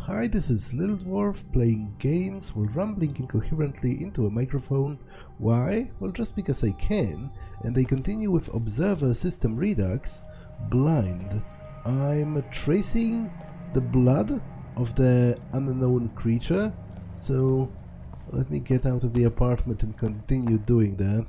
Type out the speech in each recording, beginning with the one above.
Hi, this is Little Dwarf playing games while rambling incoherently into a microphone. Why? Well, just because I can, and I continue with Observer System Redux, blind. I'm tracing the blood of the unknown creature, so let me get out of the apartment and continue doing that.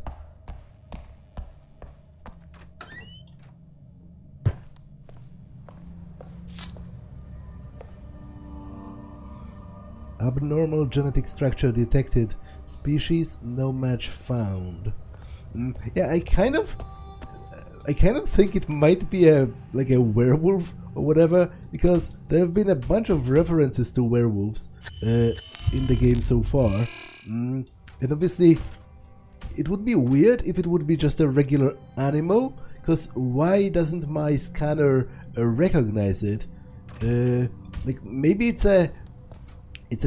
Abnormal genetic structure detected. Species no match found. Yeah, I kind of think it might be like a werewolf or whatever, because there have been a bunch of references to werewolves in the game so far. And obviously, it would be weird if it would be just a regular animal, because why doesn't my scanner recognize it? Like maybe it's a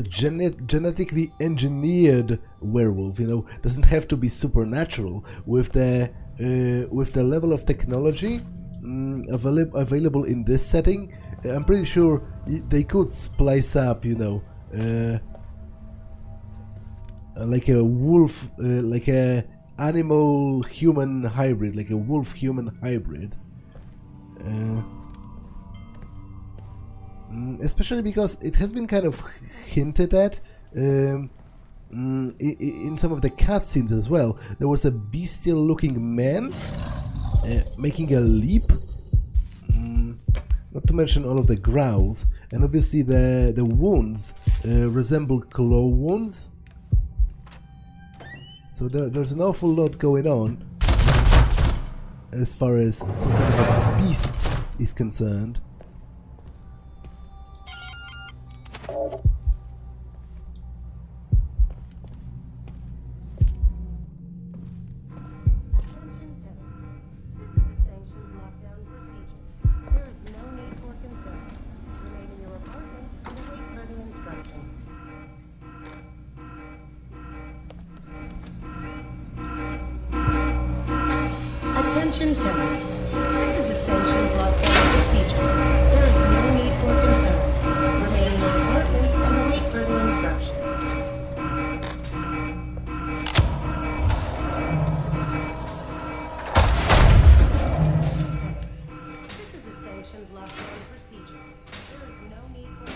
genetically engineered werewolf, you know, doesn't have to be supernatural. With the level of technology available in this setting, I'm pretty sure they could splice up, you know, like a wolf, like a animal-human hybrid, like a wolf-human hybrid. Especially because it has been kind of hinted at in some of the cutscenes as well. There was a bestial-looking man making a leap, not to mention all of the growls, and obviously the wounds resemble claw wounds. So there's an awful lot going on as far as some kind of a beast is concerned. Attention tenants. This is a sanctioned lockdown procedure. There is no need for concern. Remain in your apartments and await further instruction. This is a sanctioned lockdown procedure. There is no need for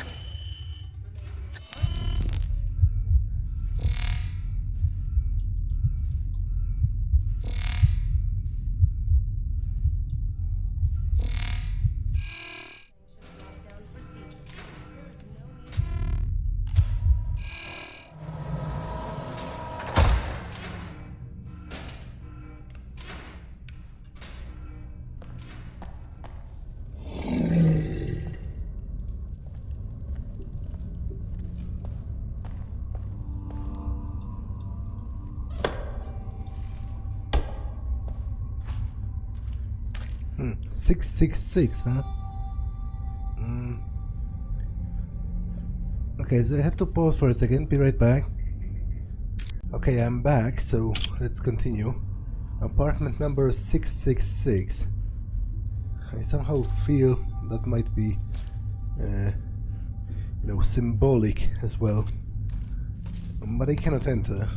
Hmm, 666, huh? Okay, so I have to pause for a second, be right back. Okay, I'm back, so let's continue. Apartment number 666. I somehow feel that might be, you know, symbolic as well. But I cannot enter.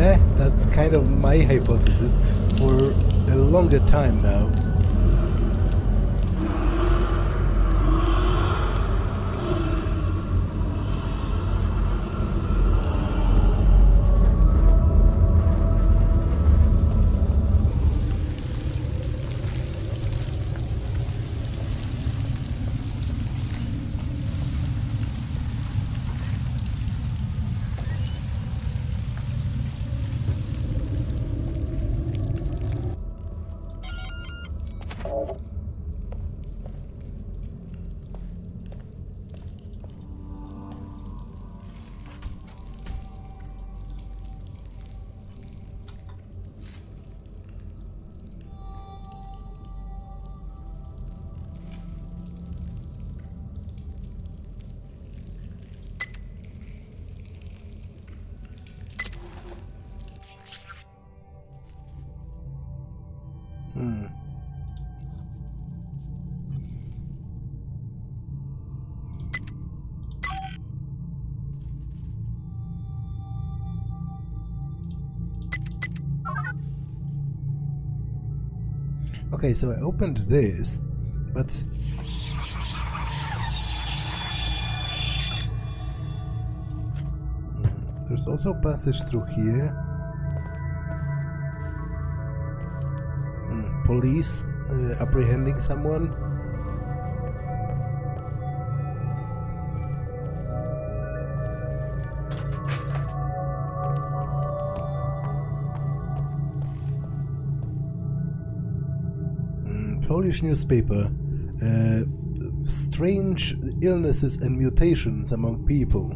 Yeah, that's kind of my hypothesis for a longer time now. Okay, so I opened this, but there's also a passage through here. Police apprehending someone. Polish newspaper. Strange illnesses and mutations among people.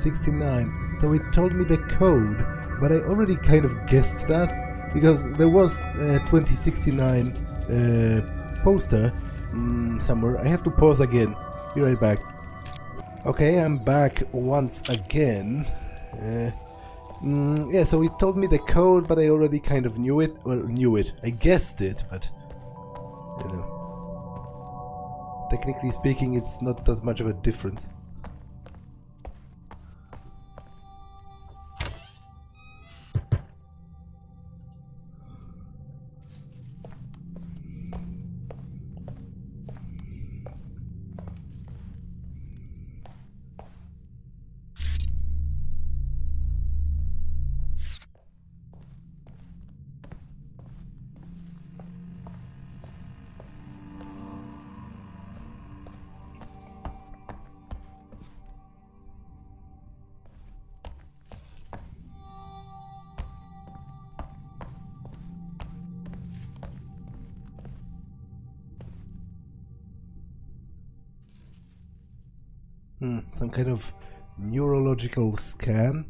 $69. So it told me the code, but I already kind of guessed that because there was a 2069 poster somewhere. I have to pause again. Be right back. Okay, I'm back once again. Yeah, so it told me the code, but I already kind of knew it. Well, knew it. I guessed it, but you know, technically speaking, it's not that much of a difference. Some kind of neurological scan.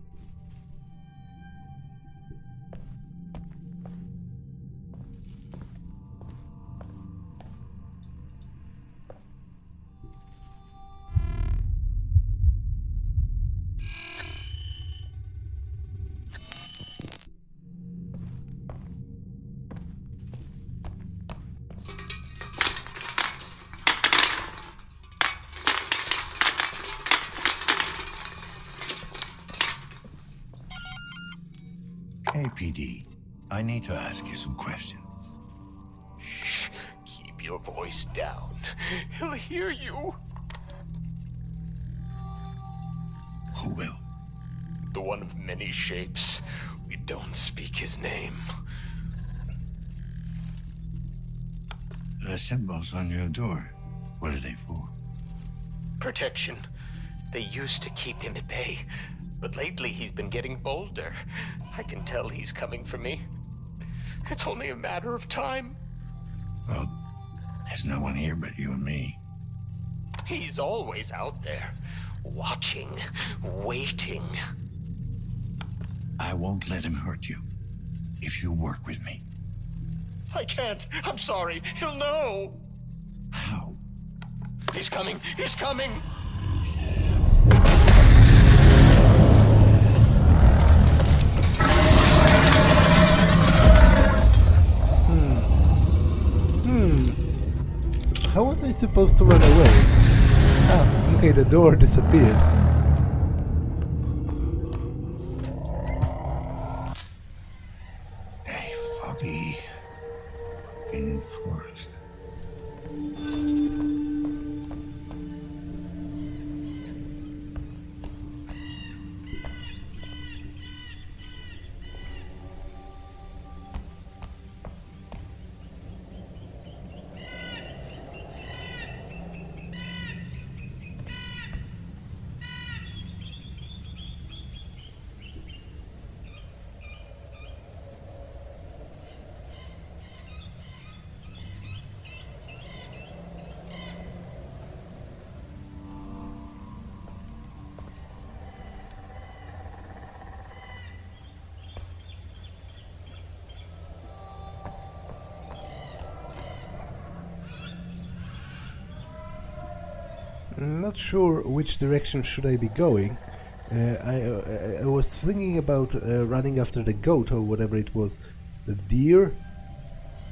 Hey, PD. I need to ask you some questions. Shh. Keep your voice down. He'll hear you. Who will? The one of many shapes. We don't speak his name. The symbols on your door, what are they for? Protection. They used to keep him at bay, but lately he's been getting bolder. I can tell he's coming for me. It's only a matter of time. Well, there's no one here but you and me. He's always out there, watching, waiting. I won't let him hurt you if you work with me. I can't. I'm sorry. He'll know. How? He's coming. He's coming. So how was I supposed to run away? Ah, okay, the door disappeared. A foggy fucking forest. I'm not sure which direction should I be going. I was thinking about running after the goat or whatever it was, the deer,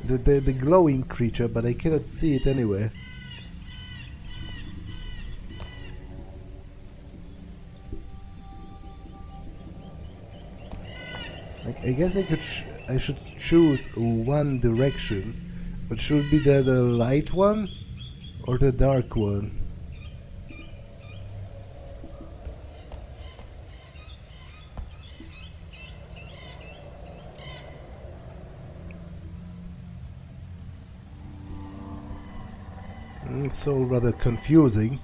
the glowing creature, but I cannot see it anywhere. Like, I guess I should choose one direction, but should it be the light one or the dark one? It's all rather confusing,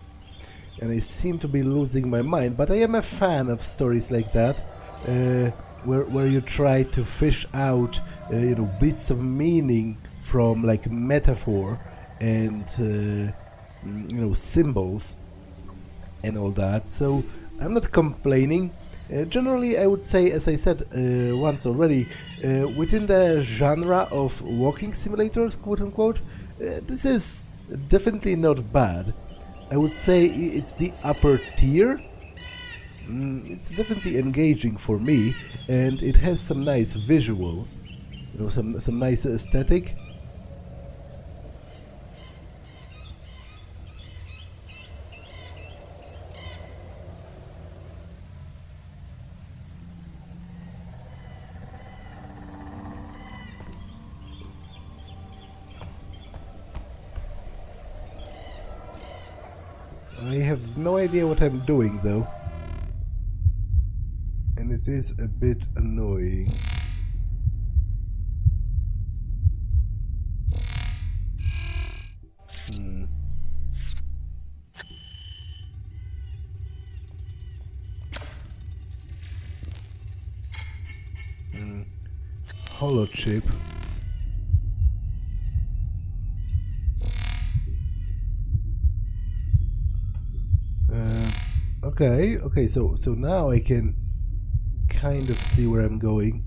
and I seem to be losing my mind, but I am a fan of stories like that, where you try to fish out bits of meaning from like metaphor and symbols and all that. So I'm not complaining. Generally, I would say, as I said once already, within the genre of walking simulators, quote unquote, this is definitely not bad. I would say it's the upper tier. It's definitely engaging for me, and it has some nice visuals, some nice aesthetic. I have no idea what I'm doing though, and it is a bit annoying. Hollow chip. Okay, so now I can kind of see where I'm going.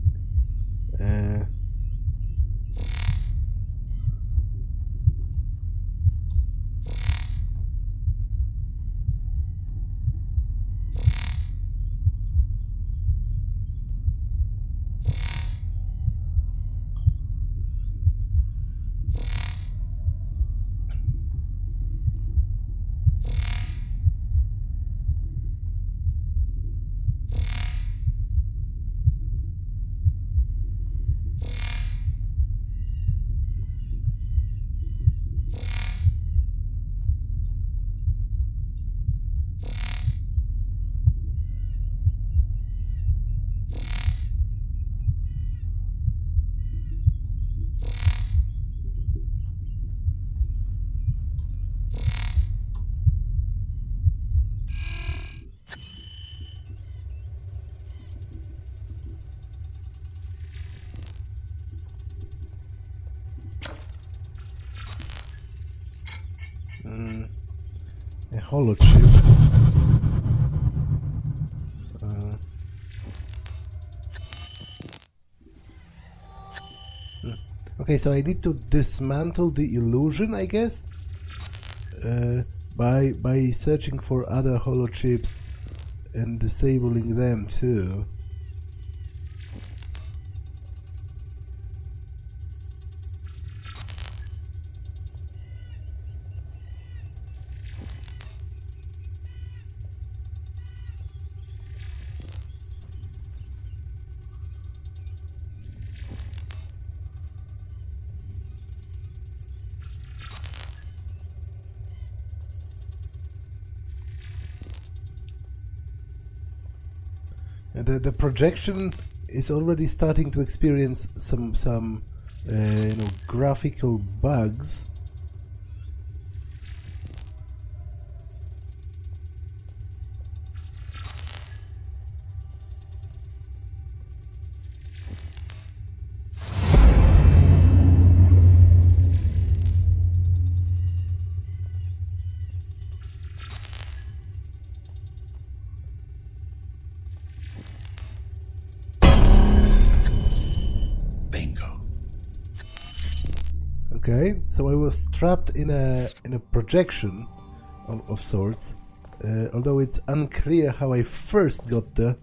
holochip. Okay, so I need to dismantle the illusion, I guess, by searching for other holochips and disabling them too. The projection is already starting to experience some graphical bugs. Okay, so I was trapped in a projection of sorts, although it's unclear how I first got there.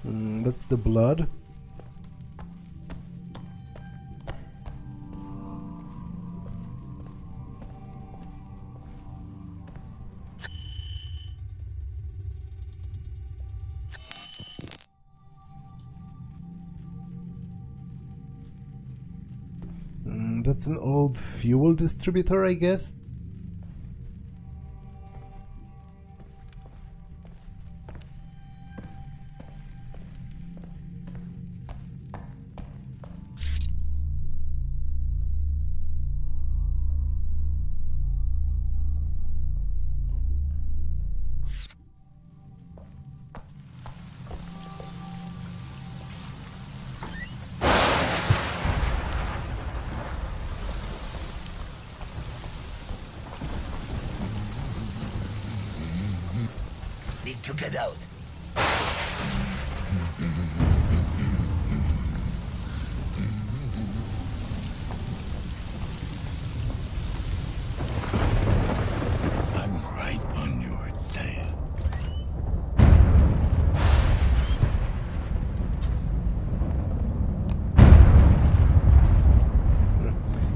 That's the blood. That's an old fuel distributor, I guess. Need to get out. I'm right on your tail.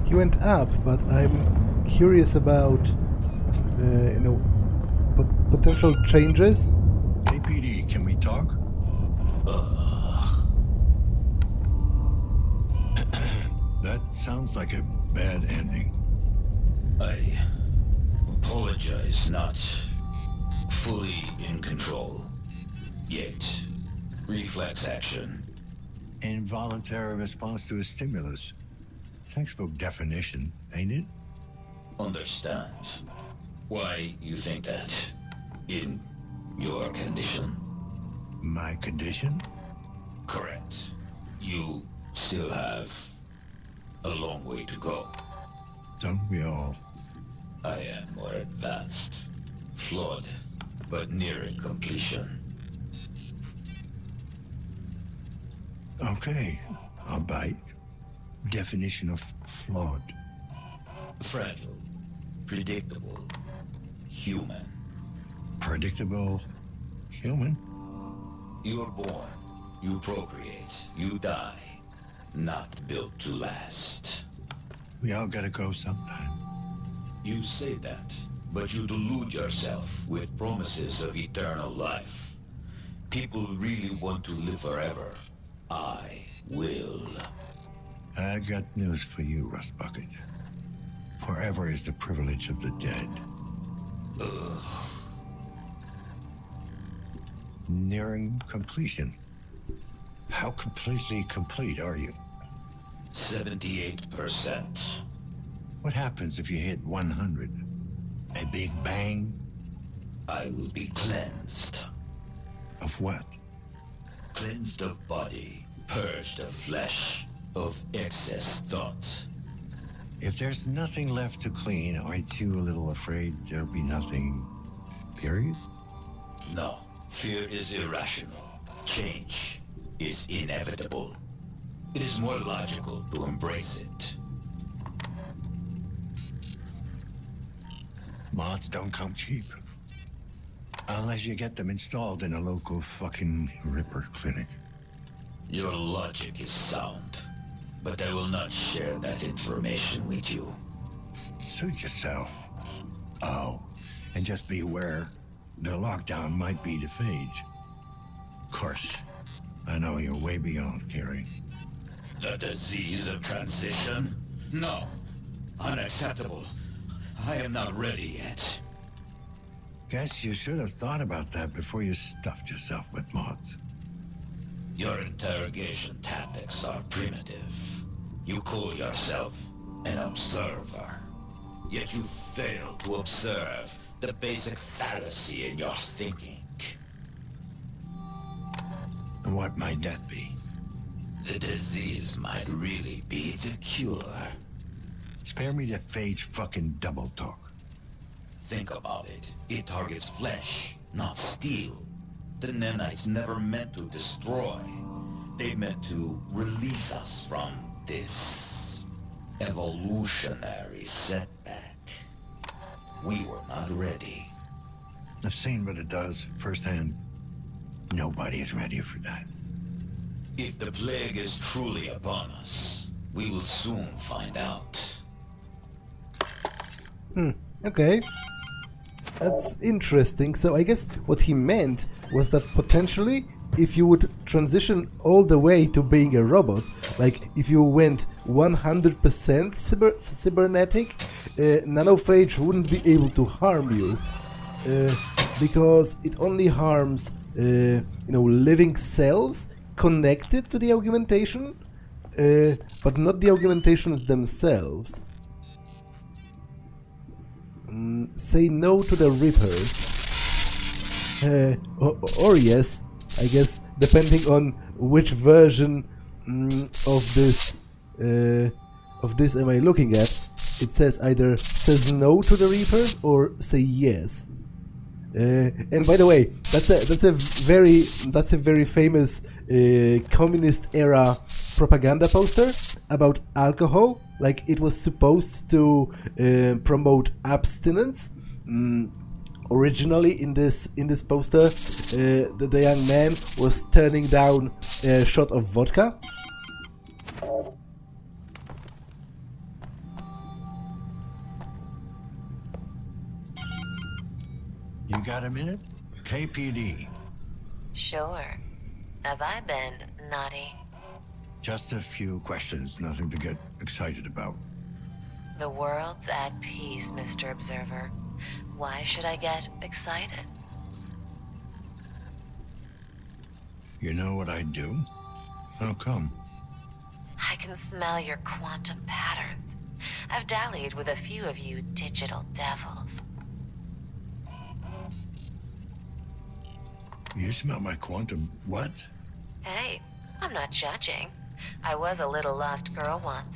He went up, but I'm curious about, potential changes. APD, can we talk? That sounds like a bad ending. I apologize, not fully in control yet. Reflex action. Involuntary response to a stimulus. Textbook definition, ain't it? Understand why you think that in your condition. My condition? Correct. You still have a long way to go. Don't we all? I am more advanced, flawed, but nearing completion. Okay, I'll bite. Definition of flawed. Fragile, predictable, human. Predictable human? You're born, you procreate, you die. Not built to last. We all gotta go sometime. You say that, but you delude yourself with promises of eternal life. People really want to live forever. I will. I got news for you, Rust Bucket. Forever is the privilege of the dead. Ugh. Nearing completion. How completely complete are you? 78%. What happens if you hit 100? A big bang? I will be cleansed. Of what? Cleansed of body, purged of flesh, of excess thoughts. If there's nothing left to clean, aren't you a little afraid there'll be nothing, period? No, fear is irrational. Change is inevitable. It is more logical to embrace it. Mods don't come cheap. Unless you get them installed in a local fucking Ripper clinic. Your logic is sound, but I will not share that information with you. Suit yourself. Oh, and just be aware, the lockdown might be the phage. Of course, I know you're way beyond caring. The disease of transition? No. Unacceptable. I am not ready yet. Guess you should have thought about that before you stuffed yourself with mods. Your interrogation tactics are primitive. You call yourself an observer. Yet you fail to observe the basic fallacy in your thinking. And what might that be? The disease might really be the cure. Spare me the phage fucking double talk. Think about it. It targets flesh, not steel. The nanites never meant to destroy. They meant to release us from this evolutionary setback. We were not ready. I've seen what it does firsthand. Nobody is ready for that. If the plague is truly upon us, we will soon find out. Okay. That's interesting. So I guess what he meant was that potentially if you would transition all the way to being a robot, like if you went 100% cybernetic, Nanophage wouldn't be able to harm you because it only harms living cells connected to the augmentation, but not the augmentations themselves. Say no to the Reapers. Or yes, I guess, depending on which version of this am I looking at. It says either says no to the Reapers or say yes. And by the way, that's a very famous communist era propaganda poster about alcohol. Like it was supposed to promote abstinence. Originally in this poster, the young man was turning down a shot of vodka. You got a minute? KPD. Sure. Have I been naughty? Just a few questions, nothing to get excited about. The world's at peace, Mr. Observer. Why should I get excited? You know what I'd do? How come? I can smell your quantum patterns. I've dallied with a few of you digital devils. You smell my quantum... what? Hey, I'm not judging. I was a little lost girl once.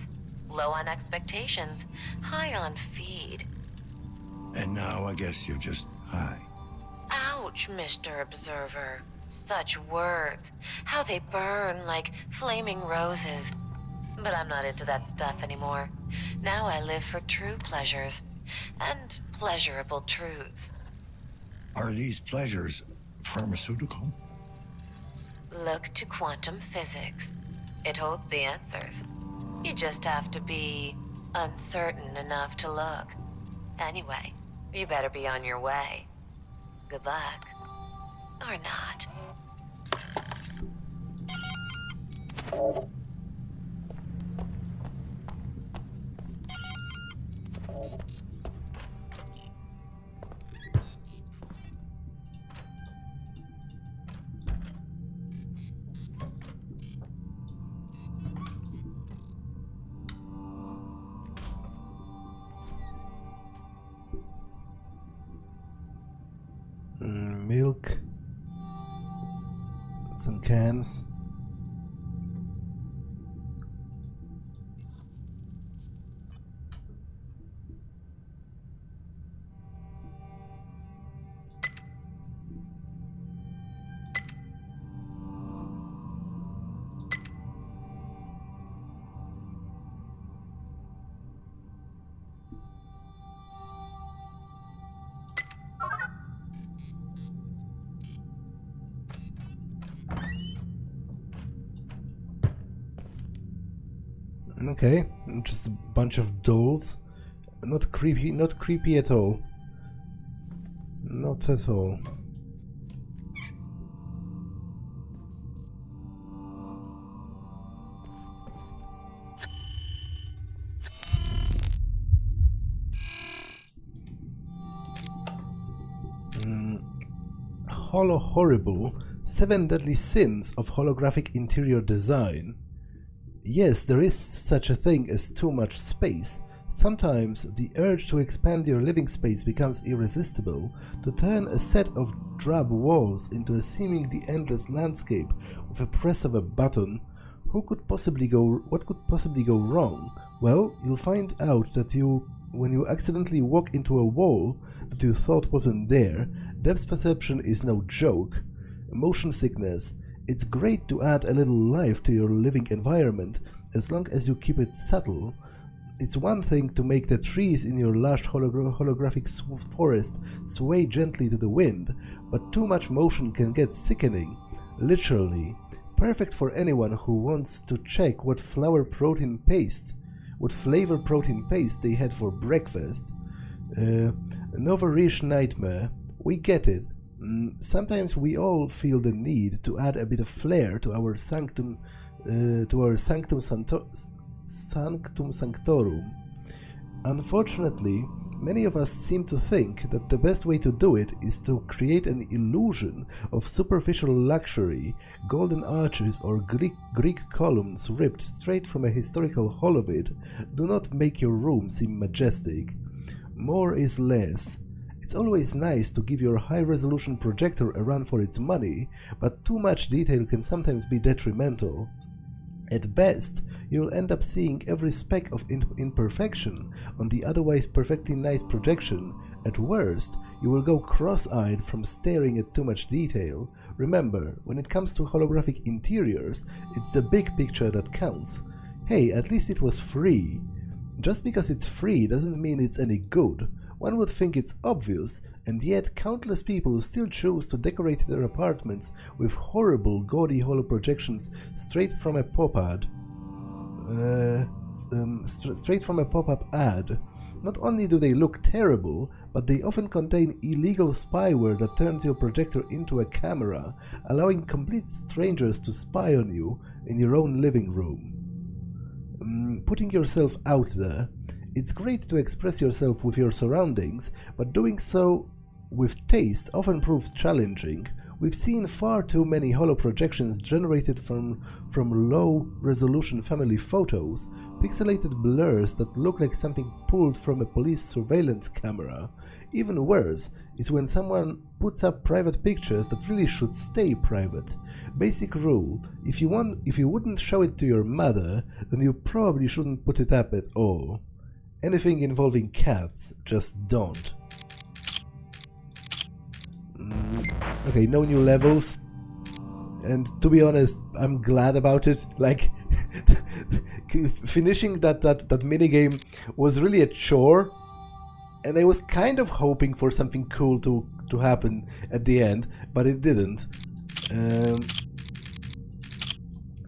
Low on expectations, high on feed. And now I guess you're just high. Ouch, Mr. Observer. Such words. How they burn like flaming roses. But I'm not into that stuff anymore. Now I live for true pleasures. And pleasurable truths. Are these pleasures pharmaceutical? Look to quantum physics. It holds the answers. You just have to be uncertain enough to look. Anyway, you better be on your way. Good luck. Or not. Milk. cans. Okay, just a bunch of dolls. Not creepy at all. Not at all. Horrible 7 deadly sins of holographic interior design. Yes, there is such a thing as too much space. Sometimes the urge to expand your living space becomes irresistible, to turn a set of drab walls into a seemingly endless landscape with a press of a button. What could possibly go wrong? Well, you'll find out that when you accidentally walk into a wall that you thought wasn't there, depth perception is no joke. Motion sickness. It's great to add a little life to your living environment, as long as you keep it subtle. It's one thing to make the trees in your lush holographic forest sway gently to the wind, but too much motion can get sickening. Literally. Perfect for anyone who wants to check what flavor protein paste they had for breakfast. Novarish nightmare. We get it. Sometimes we all feel the need to add a bit of flair to our sanctum sanctorum. Unfortunately, many of us seem to think that the best way to do it is to create an illusion of superficial luxury. Golden arches or Greek columns ripped straight from a historical holovid do not make your room seem majestic. More is less. It's always nice to give your high-resolution projector a run for its money, but too much detail can sometimes be detrimental. At best, you'll end up seeing every speck of imperfection on the otherwise perfectly nice projection. At worst, you will go cross-eyed from staring at too much detail. Remember, when it comes to holographic interiors, it's the big picture that counts. Hey, at least it was free. Just because it's free doesn't mean it's any good. One would think it's obvious, and yet countless people still choose to decorate their apartments with horrible gaudy holo projections straight from a pop-up ad. Not only do they look terrible, but they often contain illegal spyware that turns your projector into a camera, allowing complete strangers to spy on you in your own living room. Putting yourself out there. It's great to express yourself with your surroundings, but doing so with taste often proves challenging. We've seen far too many holo projections generated from low-resolution family photos, pixelated blurs that look like something pulled from a police surveillance camera. Even worse is when someone puts up private pictures that really should stay private. Basic rule, if you wouldn't show it to your mother, then you probably shouldn't put it up at all. Anything involving cats, just don't. Okay, no new levels. And to be honest, I'm glad about it. Like, finishing that minigame was really a chore. And I was kind of hoping for something cool to happen at the end, but it didn't.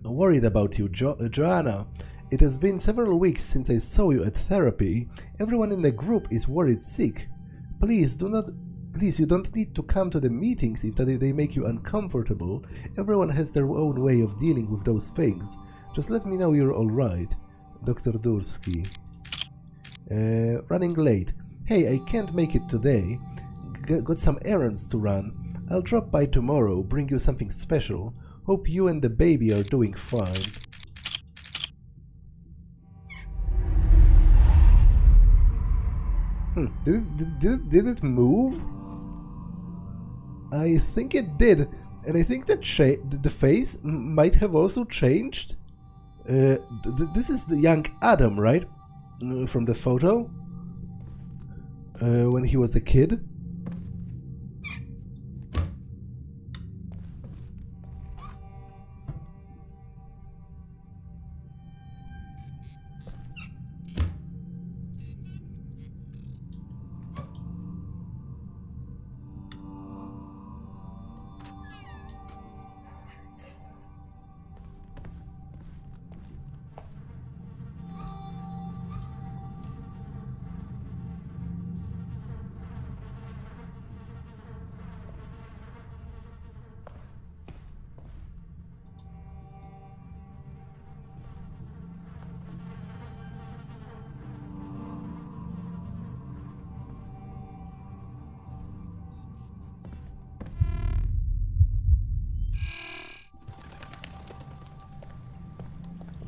Worried about you, Joanna. It has been several weeks since I saw you at therapy. Everyone in the group is worried sick. Please, you don't need to come to the meetings if they make you uncomfortable. Everyone has their own way of dealing with those things. Just let me know you're alright. Dr. Dursky. Running late. Hey, I can't make it today. Got some errands to run. I'll drop by tomorrow, bring you something special. Hope you and the baby are doing fine. Did it move? I think it did. And I think that the face might have also changed. This is the young Adam, right? From the photo. When he was a kid.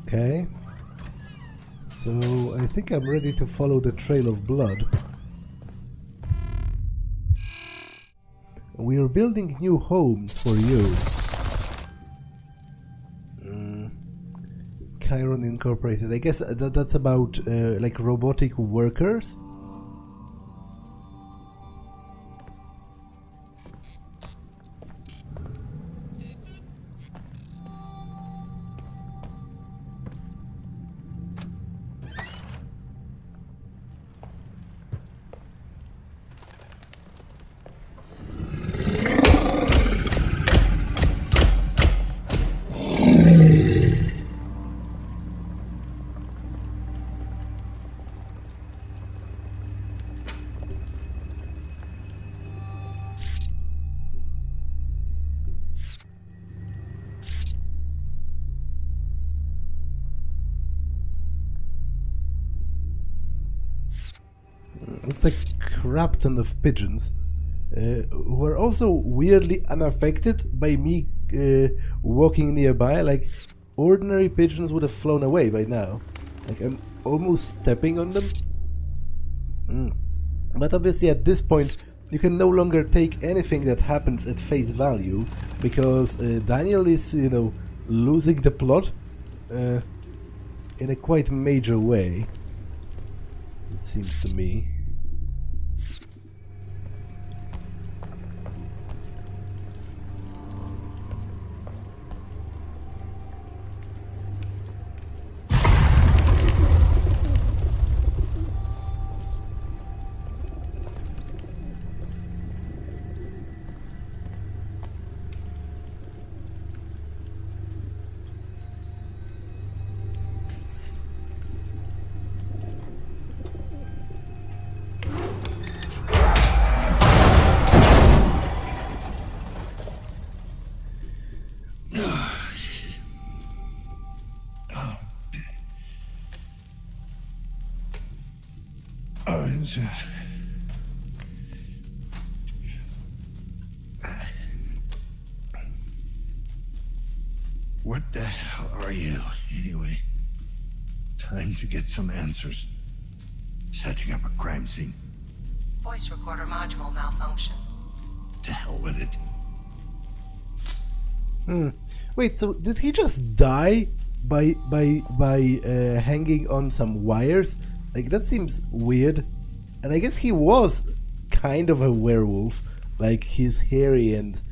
Okay, so I think I'm ready to follow the trail of blood. We are building new homes for you. Chiron Incorporated. I guess that's about like robotic workers. It's a crap ton of pigeons who are also weirdly unaffected by me walking nearby. Like, ordinary pigeons would have flown away by now. Like, I'm almost stepping on them. But obviously at this point you can no longer take anything that happens at face value, because Daniel is, you know, losing the plot in a quite major way, it seems to me. What the hell are you, anyway? Time to get some answers. Setting up a crime scene. Voice recorder module malfunction. To hell with it. Wait, so did he just die by hanging on some wires? Like, that seems weird. And I guess he was kind of a werewolf. Like, he's hairy and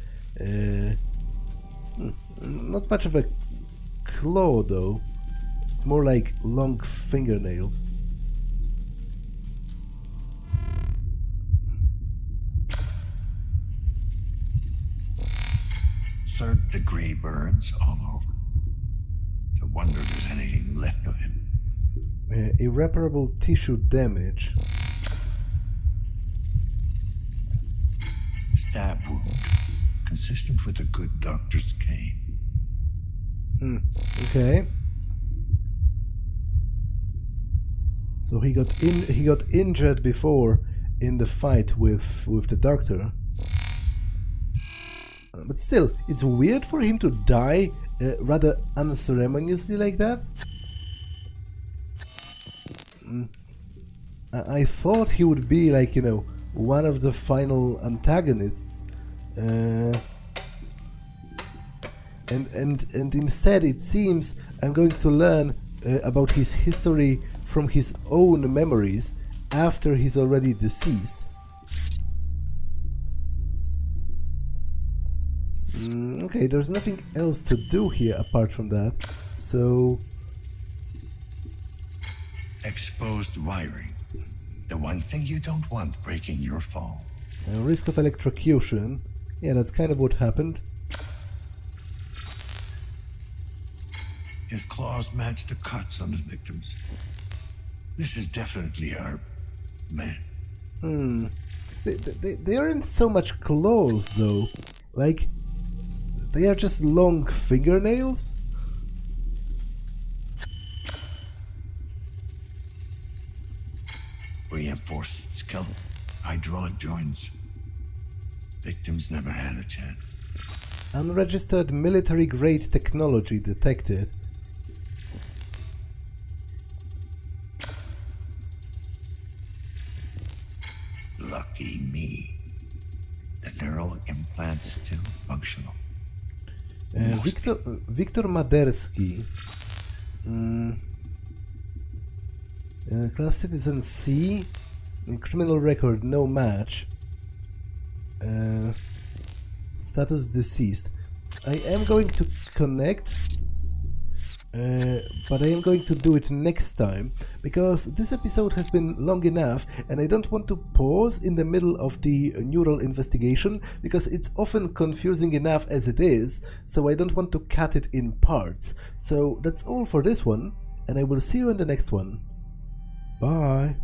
not much of a claw though. It's more like long fingernails. Third-degree burns all over. No wonder there's anything left of him. Irreparable tissue damage. Stab wound. Consistent with a good doctor's cane. Okay. So he got injured before in the fight with the doctor. But still, it's weird for him to die rather unceremoniously like that. I thought he would be like, you know, one of the final antagonists. and instead it seems I'm going to learn about his history from his own memories after he's already deceased. Okay, there's nothing else to do here apart from that, so... Exposed wiring. The one thing you don't want breaking your fall. Risk of electrocution. Yeah, that's kind of what happened. His claws match the cuts on the victims. This is definitely our man. They aren't so much claws, though. Like, they are just long fingernails? Reinforced skull. Hydraulic joints. Victims never had a chance. Unregistered military-grade technology detected. Lucky me. The neural implant's still functional. Wiktor Maderski. Class Citizen C. Criminal record, no match. Status deceased. I am going to connect, but I am going to do it next time, because this episode has been long enough and I don't want to pause in the middle of the neural investigation, because it's often confusing enough as it is, so I don't want to cut it in parts. So that's all for this one, and I will see you in the next one. Bye!